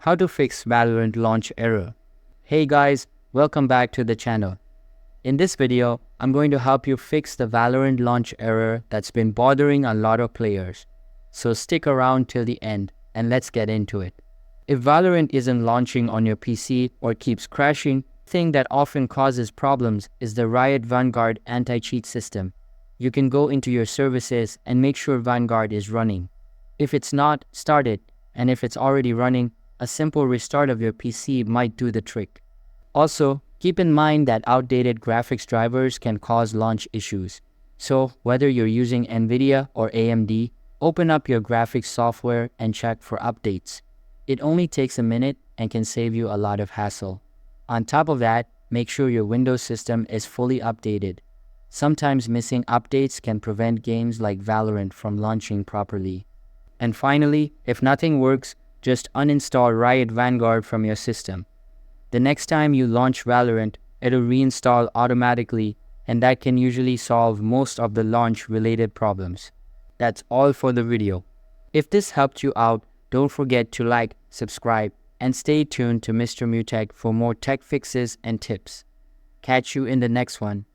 How to fix Valorant launch error. Hey guys, welcome back to the channel. In this video, I'm going to help you fix the Valorant launch error that's been bothering a lot of players. So stick around till the end and let's get into it. If Valorant isn't launching on your PC or keeps crashing, the thing that often causes problems is the Riot Vanguard anti-cheat system. You can go into your services and make sure Vanguard is running. If it's not, start it, and if it's already running, a simple restart of your PC might do the trick. Also, keep in mind that outdated graphics drivers can cause launch issues. So, whether you're using NVIDIA or AMD, open up your graphics software and check for updates. It only takes a minute and can save you a lot of hassle. On top of that, make sure your Windows system is fully updated. Sometimes missing updates can prevent games like Valorant from launching properly. And finally, if nothing works, just uninstall Riot Vanguard from your system. The next time you launch Valorant, it'll reinstall automatically, and that can usually solve most of the launch-related problems. That's all for the video. If this helped you out, don't forget to like, subscribe, and stay tuned to Mr. Mutech for more tech fixes and tips. Catch you in the next one.